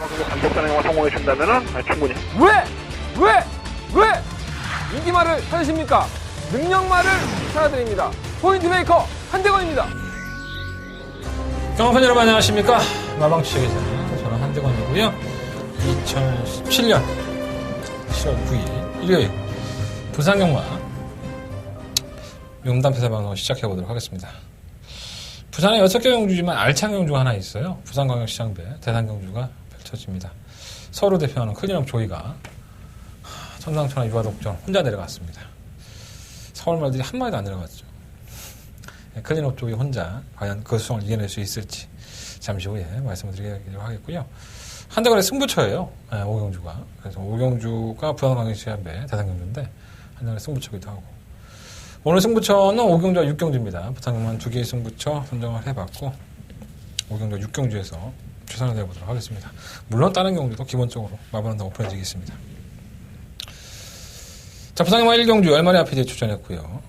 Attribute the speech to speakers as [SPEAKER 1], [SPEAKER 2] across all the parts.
[SPEAKER 1] 정도 단독 선행만 성공해 준다면은 충분히.
[SPEAKER 2] 왜 인기말을 찾으십니까? 능력말을 찾아드립니다. 포인트메이커 한대건입니다.
[SPEAKER 3] 경험fan 여러분 안녕하십니까? 마방취재기자는 저는 한대건이고요. 2017년 7월 9일 일요일 부산경마 용담태세 방송을 시작해보도록 하겠습니다. 부산에 6개 경주지만 알찬 경주가 하나 있어요. 부산광역시장배 대산경주가 펼쳐집니다. 서울을 대표하는 클린업 조이가 천상천하 유아독전 혼자 내려갔습니다. 서울 말들이 한 마디도 안 내려갔죠. 클린업 조이 혼자 과연 그 수성을 이겨낼 수 있을지 잠시 후에 말씀을 드리도록 하겠고요. 한대건의 승부처예요. 오경주가. 그래서 오경주가 부산광역시장배 대산경주인데 한대건의 승부처기도 하고 오늘 승부처는 오경주와 육경주입니다. 부산경만 2개의 승부처 선정을 해봤고 오경주와 육경주에서 최선을 다해보도록 하겠습니다. 물론 다른 경주도 기본적으로 마반은 다 오픈해지겠습니다. 자, 부산경만 1경주 10마리 앞에 출전했고요.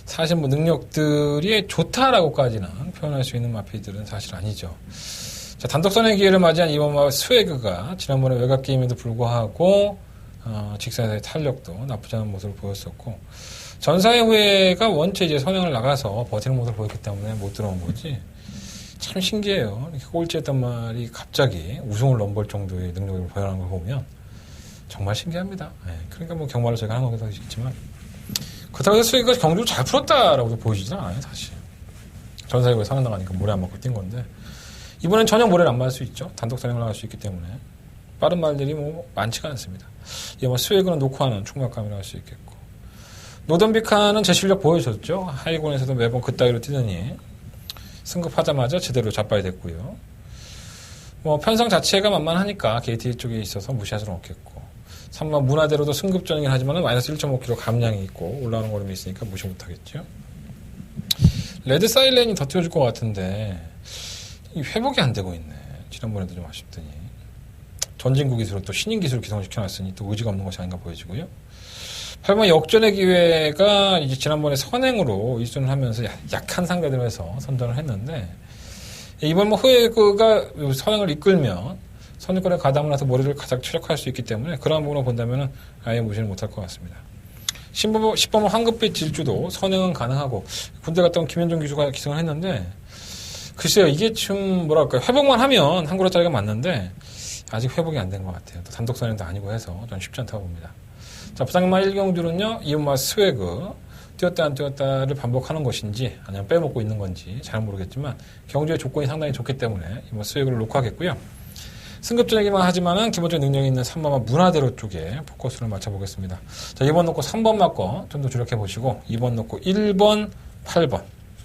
[SPEAKER 3] 사실 뭐 능력들이 좋다라고까지는 표현할 수 있는 마피들은 사실 아니죠. 자, 단독선의 기회를 맞이한 이번 스웨그가 지난번에 외곽게임에도 불구하고 직선에서의 탄력도 나쁘지 않은 모습을 보였었고 전사의 후회가 원체 이제 선행을 나가서 버티는 모습을 보였기 때문에 못 들어온 거지. 참 신기해요. 이렇게 꼴찌했단 말이 갑자기 우승을 넘볼 정도의 능력을 보여하는 걸 보면 정말 신기합니다. 네, 그러니까 뭐 경마를 제가 하는 거기도 있지만 그렇다고 해서 스웨그가 경주를 잘 풀었다라고도 보이지는 않아요, 사실. 전사의 후회 선행 나가니까 모래 안 맞고 뛴 건데 이번엔 전혀 모래를 안 맞을 수 있죠. 단독 선행을 나갈 수 있기 때문에 빠른 말들이 뭐 많지가 않습니다. 이게 뭐 스웨그는 녹화하는 충격감이라고 할 수 있겠고 노던비카는 제 실력 보여줬죠. 하이곤에서도 매번 그따위로 뛰더니 승급하자마자 제대로 잡아야 됐고요. 뭐 편성 자체가 만만하니까 게이트 쪽에 있어서 무시할 수는 없겠고 3만 문화대로도 승급전이긴 하지만 마이너스 1.5kg 감량이 있고 올라오는 걸음이 있으니까 무시 못하겠죠. 레드 사일렌이 더 튀어줄 것 같은데 회복이 안 되고 있네. 지난번에도 좀 아쉽더니 전진구 기술로 또 신인 기술을 기성을 시켜놨으니 또 의지가 없는 것이 아닌가 보여지고요. 8번 역전의 기회가 이제 지난번에 선행으로 1순을 하면서 약한 상대들에서 선전을 했는데 이번 뭐 후에그가 선행을 이끌면 선행권에 가담을 해서 머리를 가장 최적화할 수 있기 때문에 그러한 부분을 본다면 아예 무시는 못할 것 같습니다. 10번 황급빛 질주도 선행은 가능하고 군대 갔다 온 김현종 기수가 기승을 했는데 글쎄요 이게 좀 뭐랄까 회복만 하면 한 그릇짜리가 맞는데 아직 회복이 안 된 것 같아요. 또 단독 선행도 아니고 해서 전 쉽지 않다고 봅니다. 자, 부산경마 1경주는요, 이음마 스웨그, 뛰었다 안 뛰었다를 반복하는 것인지, 아니면 빼먹고 있는 건지, 잘 모르겠지만, 경주의 조건이 상당히 좋기 때문에, 이번 스웨그를 녹화하겠고요. 승급전이기만 하지만은, 기본적인 능력이 있는 3번마 문화대로 쪽에 포커스를 맞춰보겠습니다. 자, 2번 놓고 3번 맞고, 좀 더 주력해보시고, 2번 놓고 1번, 8번,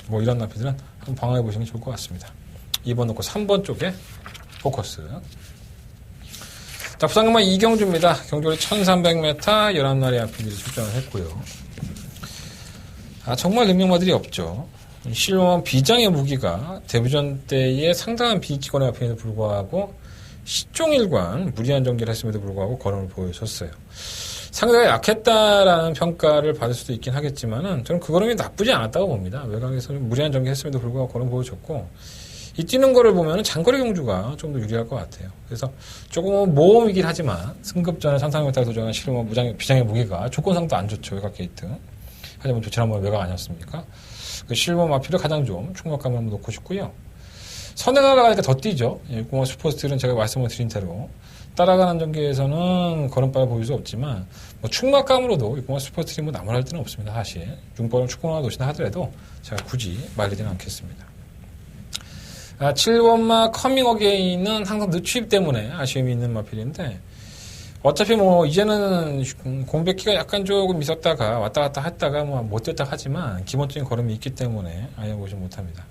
[SPEAKER 3] 뭐 이런 나피들은 한번 방어해보시는 게 좋을 것 같습니다. 2번 놓고 3번 쪽에 포커스. 자, 부산경마 2경주입니다. 경주를 1300m 11마리 앞이들이 출전을 했고요. 정말 능력마들이 없죠. 실로만 비장의 무기가 데뷔전 때에 상당한 비기권의 앞임에도 불구하고 시종일관 무리한 전개를 했음에도 불구하고 걸음을 보여줬어요. 상대가 약했다라는 평가를 받을 수도 있긴 하겠지만은 저는 그 걸음이 나쁘지 않았다고 봅니다. 외곽에서 무리한 전개 했음에도 불구하고 걸음 보여줬고 이 뛰는 거를 보면 장거리 경주가 좀 더 유리할 것 같아요. 그래서 조금은 모험이긴 하지만 승급전에 3,300m 도전한 실로만 비장의 무기가 조건상도 안 좋죠. 외곽 게이트. 하지만 저 지난번에 외곽 아니었습니까? 그 실버 마피를 가장 좀 충격감을 한번 놓고 싶고요. 선행을 나가니까 더 뛰죠. 공원 슈퍼스틸은 제가 말씀을 드린 대로 따라가는 전개에서는 걸음발을 보일 수 없지만 뭐 충격감으로도 공원 슈퍼스틸이 뭐 나무랄 데는 없습니다. 사실 6번을 축구나 놓으신다 하더라도 제가 굳이 말리지는 않겠습니다. 7번마 커밍 어게인은 항상 늦추입 때문에 아쉬움이 있는 마필인데 어차피 뭐 이제는 공백기가 약간 조금 있었다가 왔다 갔다 했다가 뭐 못 됐다 하지만 기본적인 걸음이 있기 때문에 아예 보지 못합니다.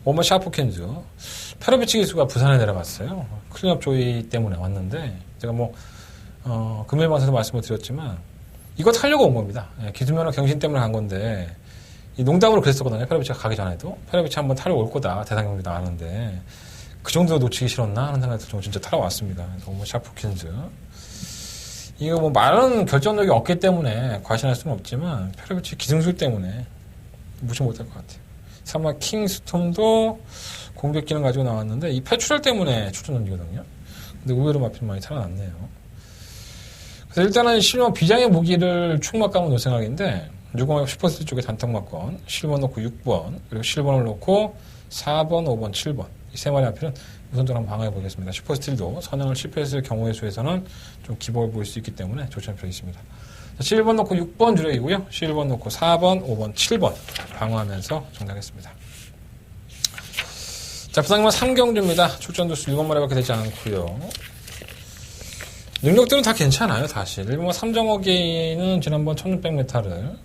[SPEAKER 3] 5번 샤프켄즈 페로비치 기수가 부산에 내려갔어요. 클린업 조이 때문에 왔는데 제가 뭐 금요일 방송에서 말씀을 드렸지만 이거 타려고 온 겁니다. 기술면허 경신 때문에 간 건데 이 농담으로 그랬었거든요. 페로비치가 가기 전에도. 페로비치 한번 타러 올 거다. 대상경기 나가는데. 그 정도로 놓치기 싫었나? 하는 생각이 들어서 진짜 타러 왔습니다. 너무 샤프킨즈. 이거 뭐 말은 결정력이 없기 때문에 과신할 수는 없지만 페로비치 기승술 때문에 무시 못할 것 같아요. 3번 킹스톰도 공격 기능 가지고 나왔는데 이 패출혈 때문에 출전 던지거든요. 근데 의외로 마필 많이 살아났네요. 그래서 일단은 실버 비장의 무기를 충막감은 노 생각인데 6번 슈퍼스틸 쪽에 단탁막건 실버 놓고 6번 그리고 실버를 놓고 4번, 5번, 7번 이 세 마리 마필은 우선적으로 한번 방어해 보겠습니다. 슈퍼스틸도 선행을 실패했을 경우의 수에서는 좀 기복을 보일 수 있기 때문에 조치할 필요가 있습니다. 7번 놓고 6번 주력이고요. 7번 놓고 4번, 5번, 7번 방어하면서 정리하겠습니다. 자, 부상만 3경주입니다. 출전 두수 7마리밖에 되지 않고요. 능력들은 다 괜찮아요, 사실. 1번 3정어기는 지난번 1600m를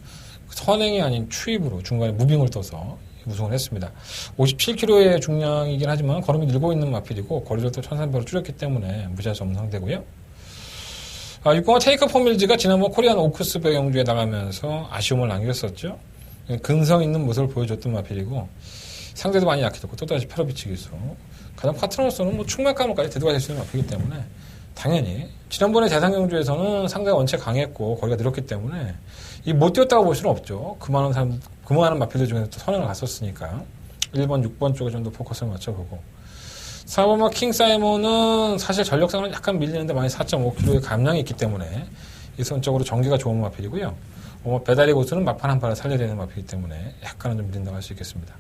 [SPEAKER 3] 선행이 아닌 추입으로 중간에 무빙을 떠서 우승을 했습니다. 57kg의 중량이긴 하지만 걸음이 늘고 있는 마필이고 거리를 또 1300으로 줄였기 때문에 무시할 수 없는 상대고요. 6공화 테이크 포밀즈가 지난번 코리안 오크스배 경주에 나가면서 아쉬움을 남겼었죠. 근성 있는 모습을 보여줬던 마필이고 상대도 많이 약해졌고 또다시 페로비치 기수 가장 파트너로서는 뭐 충막감을까지 대두가 될 수 있는 마필이기 때문에 당연히 지난번에 대상 경주에서는 상대가 원체 강했고 거리가 늘었기 때문에 이 못 뛰었다고 볼 수는 없죠. 그 많은 마필들 중에서 또 선행을 갔었으니까 1번, 6번 쪽에 좀 더 포커스를 맞춰보고 4번 킹 사이먼은 사실 전력상으로 약간 밀리는데 많이 4.5kg의 감량이 있기 때문에 이선적으로 전기가 좋은 마필이고요. 배달의 고수는 막판 한 발을 살려야 되는 마필이기 때문에 약간은 좀 밀린다고 할 수 있겠습니다.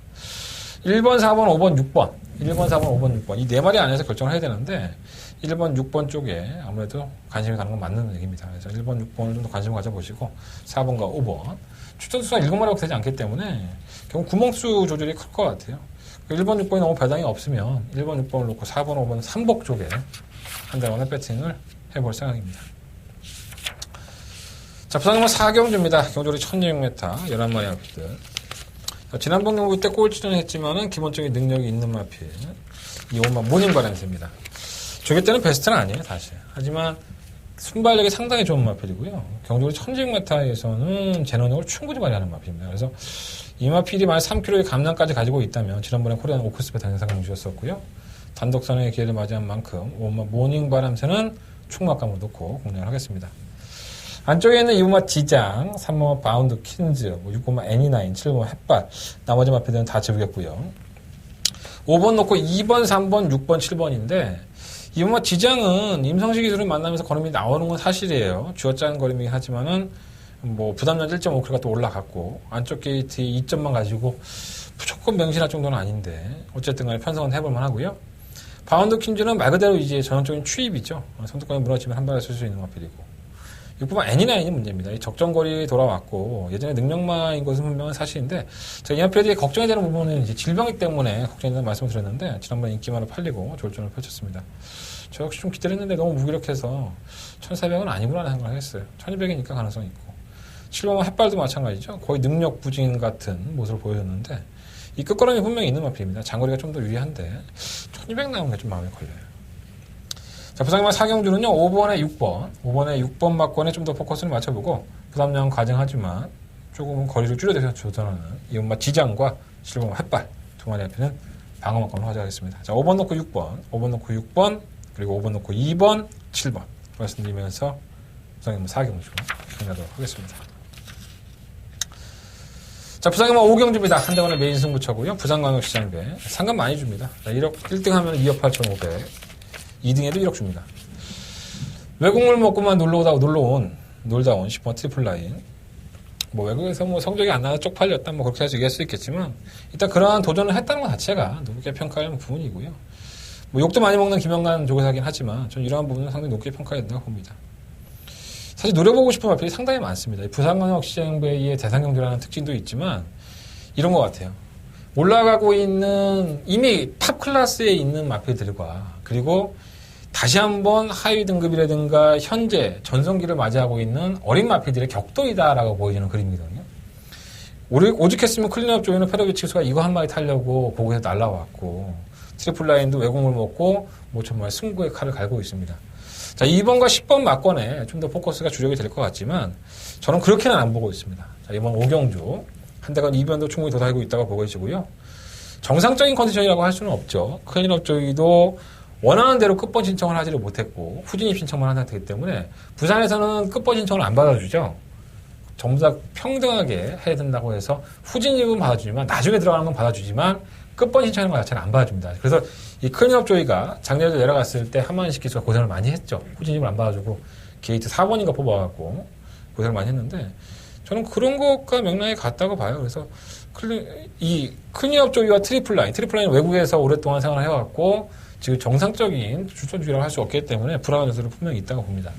[SPEAKER 3] 1번, 4번, 5번, 6번 1번, 4번, 5번, 6번 이 네 마리 안에서 결정을 해야 되는데 1번, 6번 쪽에 아무래도 관심이 가는 건 맞는 얘기입니다. 그래서 1번, 6번을 좀 더 관심을 가져보시고 4번과 5번 출전수가 7마리밖에 되지 않기 때문에 결국 구멍수 조절이 클 것 같아요. 1번, 6번이 너무 배당이 없으면 1번, 6번을 놓고 4번, 5번, 3복 쪽에 한 달만에 배팅을 해볼 생각입니다. 자, 부상은 4경주입니다. 경주리 1600m 11마리 마필들. 지난번 경기 때 꼴 출전했지만은 기본적인 능력이 있는 마필. 이 모닝 바란스입니다. 조개 때는 베스트는 아니에요, 사실. 하지만 순발력이 상당히 좋은 마필이고요. 경주리 1600m에서는 제너력을 충분히 발휘하는 마필입니다. 그래서 이 마필이 만약 3kg의 감량까지 가지고 있다면 지난번에 코리안 오크스배 단상을 주셨었고요. 단독선의 기회를 맞이한 만큼 모닝 바람새는 충막감을 놓고 공략을 하겠습니다. 안쪽에 있는 2번마 지장, 3번마 바운드 킨즈, 6번마 애니나인, 7번마 햇발 나머지 마필들은 다 재우겠고요. 5번 놓고 2번, 3번, 6번, 7번인데 2번마 지장은 임성식 기술을 만나면서 걸음이 나오는 건 사실이에요. 쥐어짜는 걸음이긴 하지만은 부담량 1.5kg가 또 올라갔고 안쪽 게이트 2점만 가지고 무조건 명신할 정도는 아닌데 어쨌든 간에 편성은 해볼만 하고요. 바운드 킨즈는 말 그대로 이제 전형적인 추입이죠. 선두권에 무너지면 한 발에 쓸 수 있는 마필이고 6번만 애니나인이 문제입니다. 이 적정거리 돌아왔고 예전에 능력마인 것은 분명한 사실인데 제가 이 마필이 걱정이 되는 부분은 이제 질병이 때문에 걱정이 된다는 말씀을 드렸는데 지난번에 인기만으로 팔리고 졸전을 펼쳤습니다. 저 역시 좀 기다렸는데 너무 무기력해서 1400은 아니구나 하는 생각을 했어요. 1200이니까 가능성이 있고 7번만 햇발도 마찬가지죠. 거의 능력 부진 같은 모습을 보여줬는데 이 끝걸음이 분명히 있는 마필입니다. 장거리가 좀 더 유리한데 1200 나오는 게 좀 마음에 걸려요. 자, 부상만 4경주는요, 5번에 6번 막권에 좀 더 포커스를 맞춰보고, 부담량 과정하지만, 조금은 거리를 줄여서 조절하는 이온마 지장과 7번 햇발, 두 마리 앞에는 방어 막권을 가져가겠습니다. 자, 5번 놓고 6번, 그리고 5번 놓고 2번, 7번. 말씀드리면서, 부상만 4경주, 정리하도록 하겠습니다. 자, 부상만 5경주입니다. 한대원의 메인 승부처고요. 부산광역시장배. 상금 많이 줍니다. 1등 하면 2억 8,500. 2등에도 1억 줍니다. 외국물 먹고만 놀다 온 10번 트리플 라인. 외국에서 성적이 안 나서 쪽팔렸다 그렇게 해서 얘기할 수 있겠지만 일단 그러한 도전을 했다는 것 자체가 높게 평가할 부분이고요. 욕도 많이 먹는 김영관 조교사긴 하지만 저는 이러한 부분은 상당히 높게 평가해야 된다고 봅니다. 사실 노려보고 싶은 마필이 상당히 많습니다. 부산광역시장배의 대상경주라는 특징도 있지만 이런 것 같아요. 올라가고 있는 이미 탑 클래스에 있는 마필들과 그리고 다시 한번 하위 등급이라든가 현재 전성기를 맞이하고 있는 어린 마필들의 격돌이다라고 보여지는 그림이거든요. 오죽했으면 클린업 쪽에는 페로비치 기수가 이거 한 마리 타려고 보고에서 날라왔고 트리플 라인도 외국물 먹고 정말 승부의 칼을 갈고 있습니다. 자, 2번과 10번 막권에 좀 더 포커스가 주력이 될 것 같지만 저는 그렇게는 안 보고 있습니다. 자, 이번 5경주 한대건 이변도 충분히 도달하고 있다고 보여지고요. 정상적인 컨디션이라고 할 수는 없죠. 클린업 쪽이도 원하는 대로 끝번 신청을 하지를 못했고 후진입 신청만 한 상태이기 때문에 부산에서는 끝번 신청을 안 받아주죠. 전부 다 평등하게 해야 된다고 해서 후진입은 받아주지만 나중에 들어가는 건 받아주지만 끝번 신청하는 거 자체는 안 받아줍니다. 그래서 이 클린업 조이가 작년에도 내려갔을 때 한만식 기수가 고생을 많이 했죠. 후진입을 안 받아주고 게이트 4번인가 뽑아갖고 고생을 많이 했는데 저는 그런 것과 맥락이 같다고 봐요. 그래서 이 클린업 조이와 트리플라인은 외국에서 오랫동안 생활을 해왔고 지금 정상적인 출전주기라고 할 수 없기 때문에 불안한 요소는 분명히 있다고 봅니다.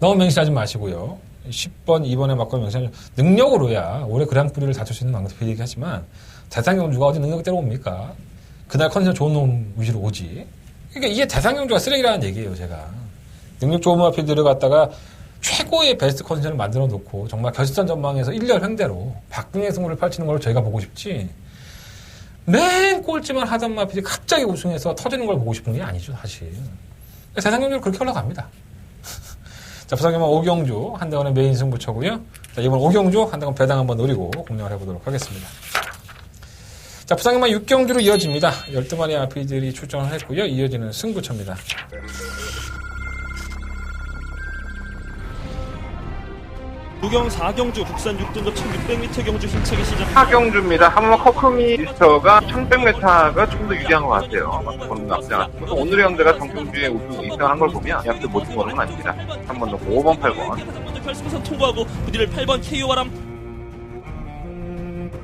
[SPEAKER 3] 너무 맹신하지 마시고요. 10번, 2번에 맞고 맹신하지 능력으로야 올해 그랑프리를 다툴 수 있는 방법도 얘기하지만 대상경주가 어디 능력대로 옵니까? 그날 컨디션 좋은 놈 위주로 오지. 그러니까 이게 대상경주가 쓰레기라는 얘기예요, 제가. 능력 좋은 마필들을 갖다가 최고의 베스트 컨디션을 만들어 놓고 정말 결승전 전망에서 1년 횡대로 박빙의 승부를 펼치는 걸 저희가 보고 싶지. 맨 꼴찌만 하던 마필이 갑자기 우승해서 터지는 걸 보고 싶은 게 아니죠, 사실. 대상경주는 그렇게 올라갑니다. 자, 부상경마 오경주, 한대원의 메인 승부처고요. 자, 이번 오경주, 한대원 배당 한번 노리고 공략을 해보도록 하겠습니다. 자, 부상경마 6경주로 이어집니다. 12마리 마필들이 출전을 했고요. 이어지는 승부처입니다.
[SPEAKER 4] 부경 4경주 국산 6등급 1600m 경주 힘차게 시작.
[SPEAKER 1] 4경주입니다. 한번 커크미 리스터가 1100m가 좀 더 유리한 것 같아요. 저는 나쁘지 않았습니다. 오늘의 현대가 정경주에 우승 2등한 걸 보면 약도 못 준 거는 아닙니다. 한 번 더 5번, 8번.
[SPEAKER 4] 결승선 통과하고 부디를 8번 KO 바람.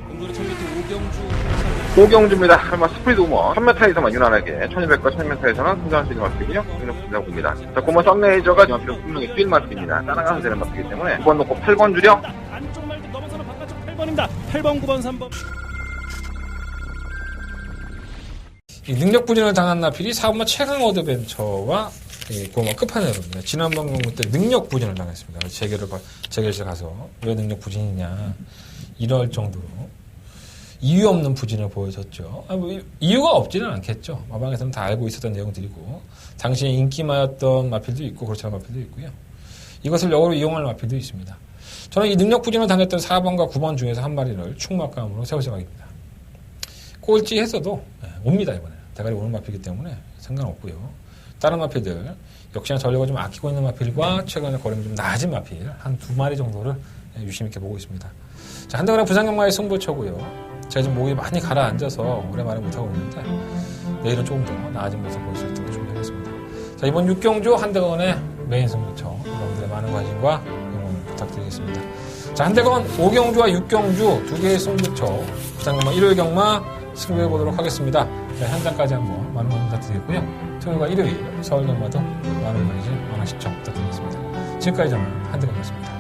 [SPEAKER 4] 공도는 1000m 오경주.
[SPEAKER 1] 오경주입니다. 설마 스피드 우머 1000m에서만 유난하게 1200과 1000m에서는 승자할 수 있는 마필이요. 이런 분이라고 봅니다. 자, 고모 썸레이저가 이 마필은 분명히 뛸 마필입니다. 따라가서 되는 마필이기 때문에 9번 놓고 8번 주력.
[SPEAKER 4] 안쪽 말고 넘어서는 바깥쪽 8번입니다. 8번, 9번, 3번.
[SPEAKER 3] 이 능력 부진을 당한 나필이 4번마 최강 어드벤처와 고마 끝판왕입니다. 지난번 경기 때 능력 부진을 당했습니다. 재결실 가서 왜 능력 부진이냐 이럴 정도로 이유 없는 부진을 보여줬죠. 이유가 없지는 않겠죠. 마방에서는 다 알고 있었던 내용들이고 당시에 인기마였던 마필도 있고 그렇지 않은 마필도 있고요. 이것을 역으로 이용할 마필도 있습니다. 저는 이 능력 부진을 당했던 4번과 9번 중에서 한 마리를 충막감으로 세울 생각입니다. 꼴찌 했어도 옵니다. 이번에 대가리 오는 마필이기 때문에 상관없고요. 다른 마필들 역시나 전력을 좀 아끼고 있는 마필과 최근에 거림이 좀 낮은 마필 한 2마리 정도를 유심 있게 보고 있습니다. 자, 한대원의 부상경마의 승부처고요. 제가 지금 목이 많이 가라앉아서 오랜만에 못하고 있는데 내일은 조금 더 나아진 모습 볼 수 있도록 준비하겠습니다. 자, 이번 6경주 한대건의 메인 승부처 여러분들의 많은 관심과 응원 부탁드리겠습니다. 자, 한대건 5경주와 6경주 두 개의 승부처 부상경마 일요일 경마 승부해 보도록 하겠습니다. 네, 현장까지 한번 많은 관심 부탁드리고요. 토요일과 일요일 서울 경마도 많은 관심 많은 시청 부탁드리겠습니다. 지금까지 저는 한대건이었습니다.